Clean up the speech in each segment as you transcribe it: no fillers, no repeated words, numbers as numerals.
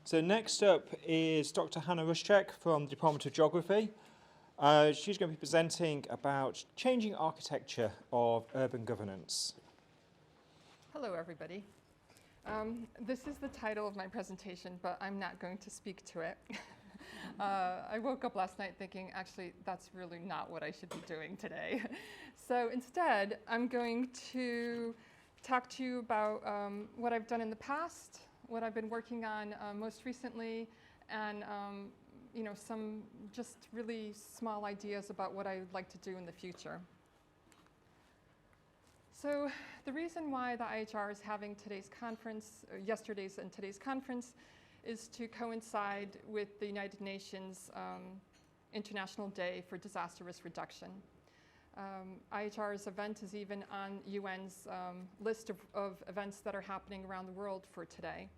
So next up is Dr. Hanna Ruszczyk from the Department of Geography. She's going to be presenting about changing architecture of urban governance. Hello, everybody. This is the title of my presentation, but I'm not going to speak to it. I woke up last night thinking, actually, that's really not what I should be doing today. So instead, I'm going to talk to you about what I've done in the past, what I've been working on most recently, and some just really small ideas about what I'd like to do in the future. So the reason why the IHRR is having today's conference, yesterday's and today's conference, is to coincide with the United Nations International Day for Disaster Risk Reduction. IHRR's event is even on UN's list of events that are happening around the world for today.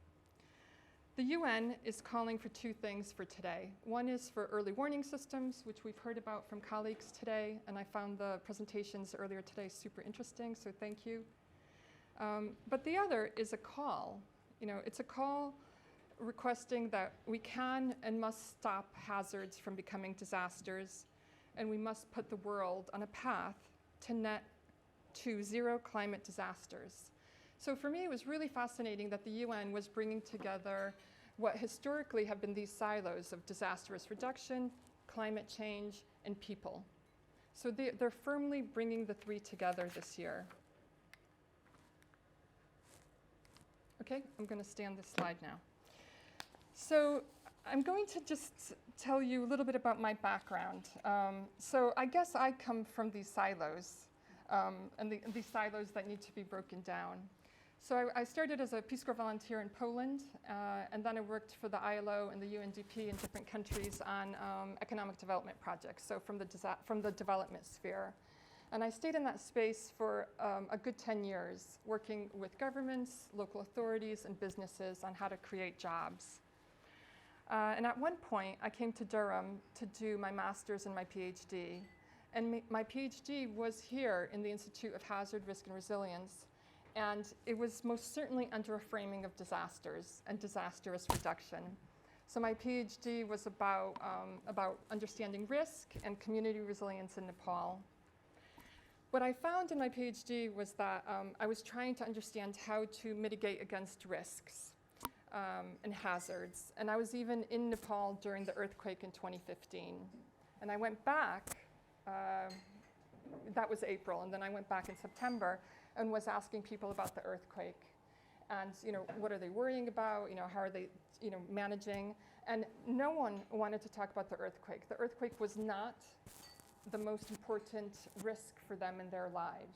The UN is calling for two things for today. One is for early warning systems, which we've heard about from colleagues today, and I found the presentations earlier today super interesting, so thank you. But the other is a call. It's a call requesting that we can and must stop hazards from becoming disasters, and we must put the world on a path to zero climate disasters. So for me, it was really fascinating that the UN was bringing together what historically have been these silos of disaster risk reduction, climate change, and people. So they're firmly bringing the three together this year. Okay, I'm going to stay on this slide now. So I'm going to just tell you a little bit about my background. So I guess I come from these silos, and these silos that need to be broken down. So I started as a Peace Corps volunteer in Poland, and then I worked for the ILO and the UNDP in different countries on economic development projects, so from the development sphere. And I stayed in that space for a good 10 years, working with governments, local authorities, and businesses on how to create jobs. And at one point, I came to Durham to do my master's and my PhD. And my PhD was here in the Institute of Hazard, Risk, and Resilience. And it was most certainly under a framing of disasters and disaster risk reduction. So my PhD was about understanding risk and community resilience in Nepal. What I found in my PhD was that I was trying to understand how to mitigate against risks and hazards. And I was even in Nepal during the earthquake in 2015. And I went back, that was April, and then I went back in September and was asking people about the earthquake. And what are they worrying about? How are they managing? And no one wanted to talk about the earthquake. The earthquake was not the most important risk for them in their lives.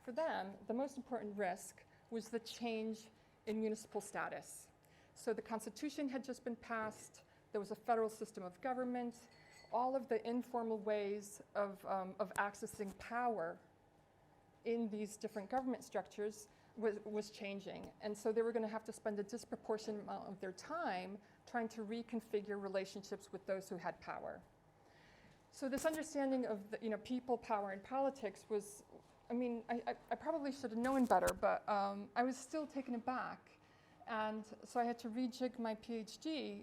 For them, the most important risk was the change in municipal status. So the Constitution had just been passed. There was a federal system of government. All of the informal ways of accessing power in these different government structures was changing. And so they were going to have to spend a disproportionate amount of their time trying to reconfigure relationships with those who had power. So this understanding of people, power, and politics was, I probably should have known better, but I was still taken aback. And so I had to rejig my PhD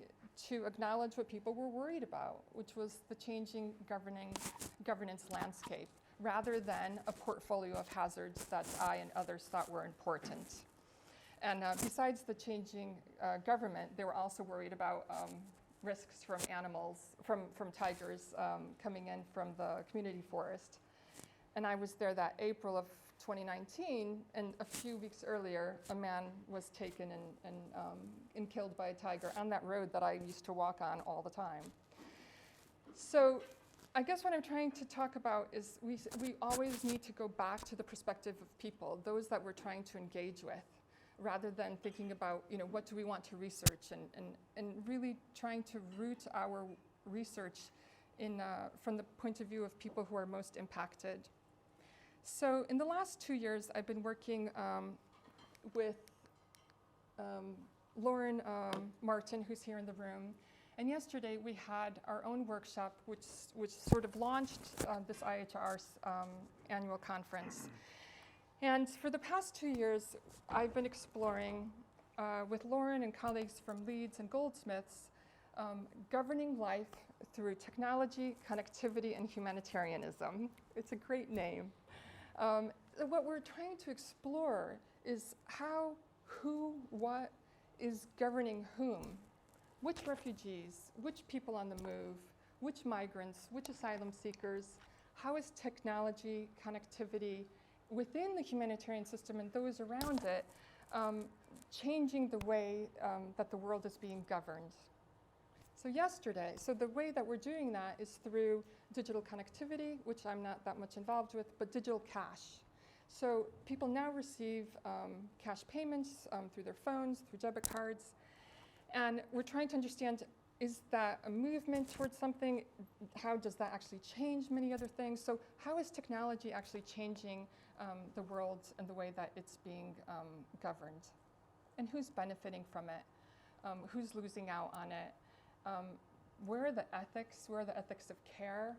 to acknowledge what people were worried about, which was the changing governance landscape, rather than a portfolio of hazards that I and others thought were important. And besides the changing government, they were also worried about risks from animals, from tigers coming in from the community forest. And I was there that April of 2019, and a few weeks earlier, a man was taken and killed by a tiger on that road that I used to walk on all the time. So I guess what I'm trying to talk about is we always need to go back to the perspective of people, those that we're trying to engage with, rather than thinking about, what do we want to research, and really trying to root our research from the point of view of people who are most impacted. So in the last 2 years, I've been working with Lauren Martin, who's here in the room. And yesterday, we had our own workshop, which sort of launched this IHRR's annual conference. And for the past 2 years, I've been exploring with Lauren and colleagues from Leeds and Goldsmiths, governing life through technology, connectivity, and humanitarianism. It's a great name. What we're trying to explore is how, who, what is governing whom. Which refugees, which people on the move, which migrants, which asylum seekers, how is technology, connectivity within the humanitarian system and those around it changing the way that the world is being governed. So the way that we're doing that is through digital connectivity, which I'm not that much involved with, but digital cash. So people now receive cash payments through their phones, through debit cards, and we're trying to understand, is that a movement towards something? How does that actually change many other things? So how is technology actually changing the world and the way that it's being governed? And who's benefiting from it? Who's losing out on it? Where are the ethics? Where are the ethics of care?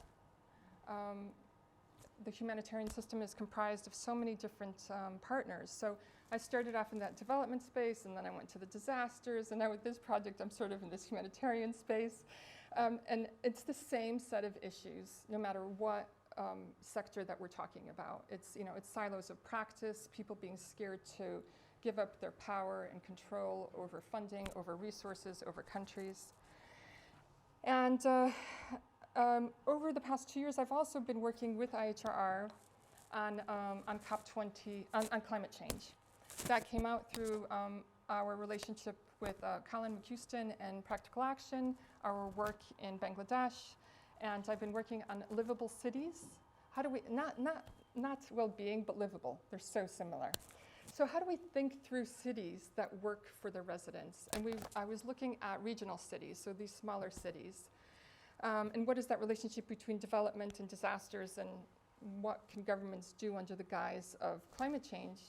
The humanitarian system is comprised of so many different partners. So I started off in that development space, and then I went to the disasters, and now with this project, I'm sort of in this humanitarian space. And it's the same set of issues, no matter what sector that we're talking about. It's silos of practice, people being scared to give up their power and control over funding, over resources, over countries. And over the past 2 years, I've also been working with IHRR on COP20, on climate change. That came out through our relationship with Colin McHouston and Practical Action, our work in Bangladesh, and I've been working on livable cities. How do we, not well-being, but livable. They're so similar. So how do we think through cities that work for the residents? And I was looking at regional cities, so these smaller cities. And what is that relationship between development and disasters, and what can governments do under the guise of climate change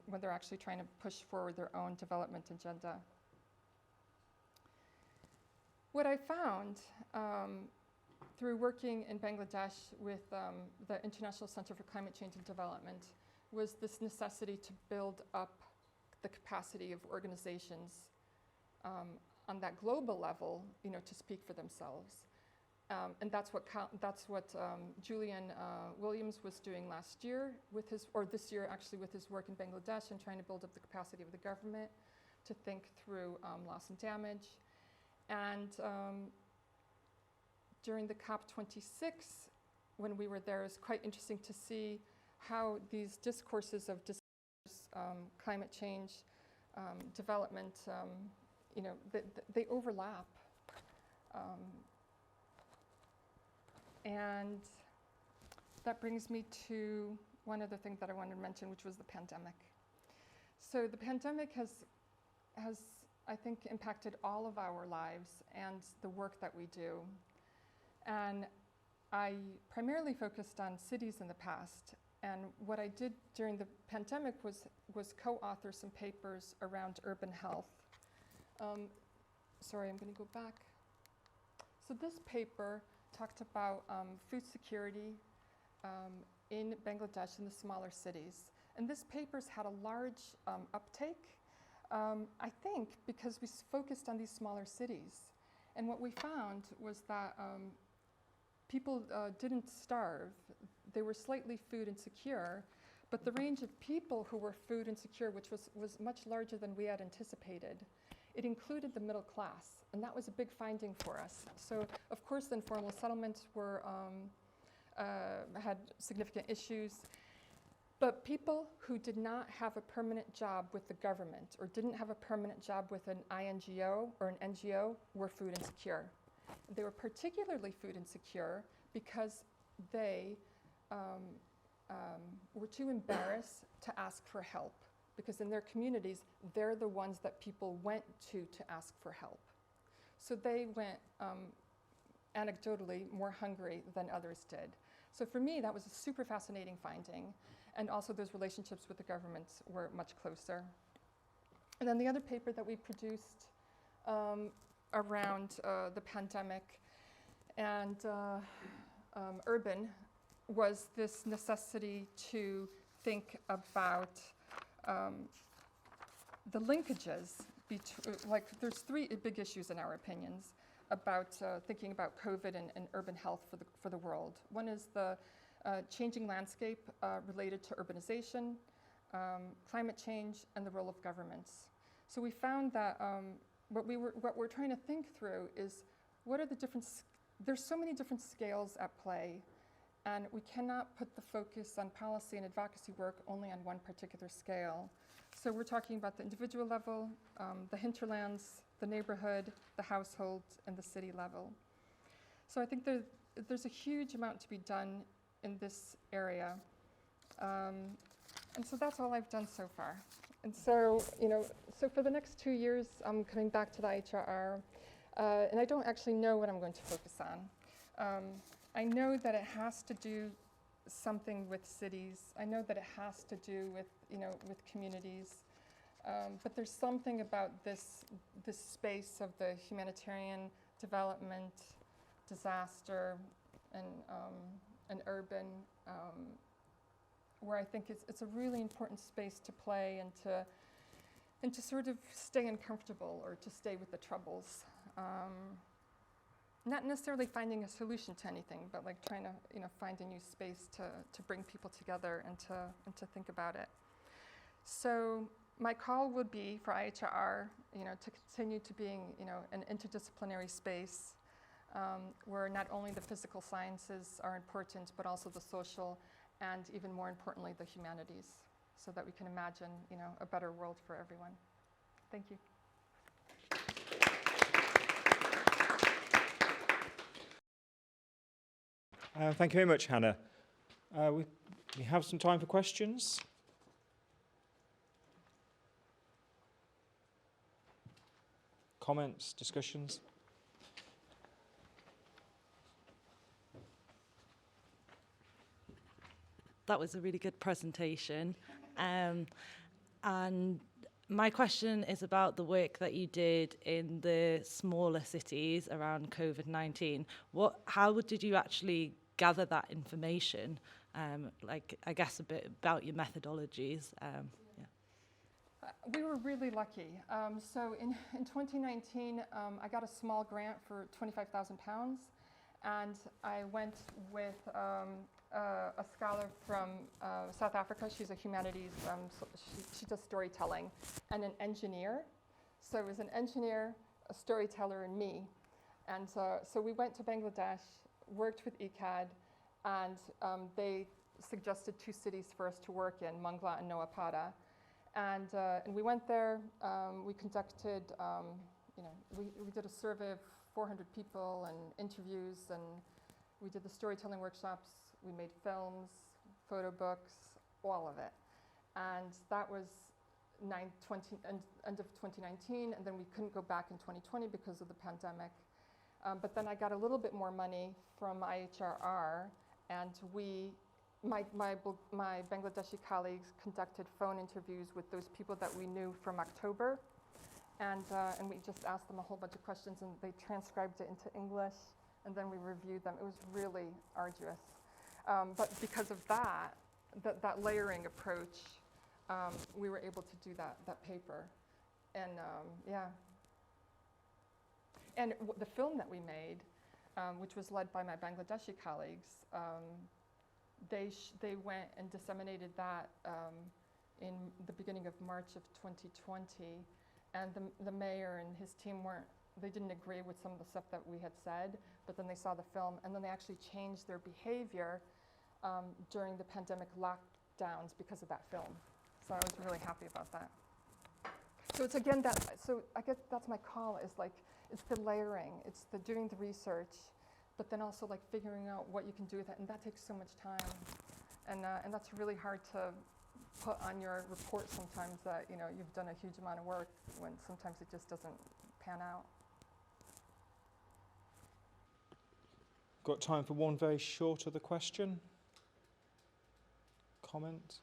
when they're actually trying to push forward their own development agenda? What I found through working in Bangladesh with the International Center for Climate Change and Development was this necessity to build up the capacity of organizations on that global level, to speak for themselves. And that's what Julian Williams was doing last year this year actually, with his work in Bangladesh and trying to build up the capacity of the government to think through loss and damage. And during the COP26, when we were there, it was quite interesting to see how these discourses of disasters, climate change, development, they overlap. And that brings me to one other thing that I wanted to mention, which was the pandemic. So the pandemic has I think, impacted all of our lives and the work that we do. And I primarily focused on cities in the past. And what I did during the pandemic was co-author some papers around urban health. Sorry, I'm going to go back. So this paper talked about food security in Bangladesh in the smaller cities. And this paper's had a large uptake, I think, because we focused on these smaller cities. And what we found was that people didn't starve. They were slightly food insecure, but the range of people who were food insecure, which was much larger than we had anticipated, it included the middle class, and that was a big finding for us. So, of course, the informal settlements had significant issues, but people who did not have a permanent job with the government or didn't have a permanent job with an INGO or an NGO were food insecure. They were particularly food insecure because they were too embarrassed to ask for help, because in their communities, they're the ones that people went to ask for help. So they went, anecdotally, more hungry than others did. So for me, that was a super fascinating finding. And also those relationships with the governments were much closer. And then the other paper that we produced around the pandemic and urban was this necessity to think about the linkages, like there's three big issues in our opinions about thinking about COVID and urban health for the world. One is the changing landscape related to urbanization, climate change, and the role of governments. So we found that what we're trying to think through is what are the different, there's so many different scales at play, and we cannot put the focus on policy and advocacy work only on one particular scale. So we're talking about the individual level, the hinterlands, the neighborhood, the household, and the city level. So I think there's a huge amount to be done in this area. And so that's all I've done so far. And so, so for the next 2 years, I'm coming back to the IHRR, and I don't actually know what I'm going to focus on. I know that it has to do something with cities. I know that it has to do with, with communities. But there's something about this space of the humanitarian development, disaster, and urban, where I think it's a really important space to play and to sort of stay uncomfortable or to stay with the troubles. Not necessarily finding a solution to anything, but like trying to find a new space to bring people together and to think about it. So my call would be for IHRR, to continue to being an interdisciplinary space where not only the physical sciences are important, but also the social and even more importantly the humanities, so that we can imagine a better world for everyone. Thank you. Thank you very much, Hannah. We have some time for questions. Comments, discussions? That was a really good presentation. And my question is about the work that you did in the smaller cities around COVID-19. How did you actually gather that information? I guess a bit about your methodologies. We were really lucky. So in 2019, I got a small grant for £25,000, and I went with a scholar from South Africa. She's a humanities, she does storytelling, and an engineer. So it was an engineer, a storyteller, and me. And so we went to Bangladesh, worked with ICAD, and they suggested 2 cities for us to work in, Mangla and Noapada. And we went there, we conducted, we did a survey of 400 people and interviews, and we did the storytelling workshops, we made films, photo books, all of it. And that was end of 2019, and then we couldn't go back in 2020 because of the pandemic. But then I got a little bit more money from IHRR, and my Bangladeshi colleagues conducted phone interviews with those people that we knew from October, and we just asked them a whole bunch of questions, and they transcribed it into English, and then we reviewed them. It was really arduous, but because of that layering approach, we were able to do that paper, and and the film that we made, which was led by my Bangladeshi colleagues. They went and disseminated that in the beginning of March of 2020, and the mayor and his team they didn't agree with some of the stuff that we had said, but then they saw the film, and then they actually changed their behavior during the pandemic lockdowns because of that film. So I was really happy about that. So it's again so I guess that's my call, is like, it's the layering, it's the doing the research, but then also like figuring out what you can do with it, and that takes so much time, and that's really hard to put on your report sometimes, that you've done a huge amount of work when sometimes it just doesn't pan out. Got time for one very short other question? Comment?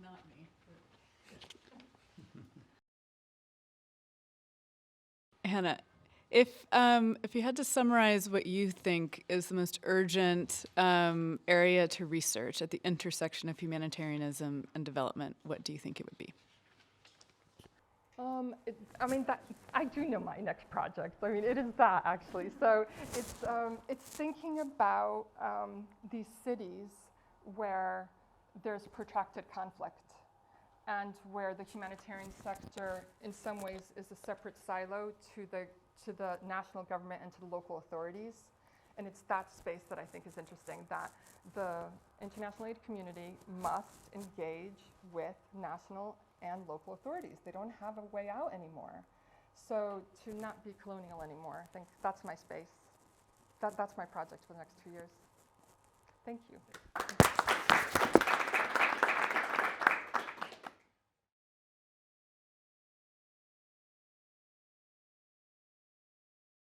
Not me. Hannah, If you had to summarize what you think is the most urgent area to research at the intersection of humanitarianism and development, what do you think it would be? I do know my next project. I mean, it is that actually. So it's thinking about these cities where there's protracted conflict and where the humanitarian sector, in some ways, is a separate silo to the national government and to the local authorities. And it's that space that I think is interesting, that the international aid community must engage with national and local authorities. They don't have a way out anymore. So to not be colonial anymore, I think that's my space. That's my project for the next 2 years. Thank you.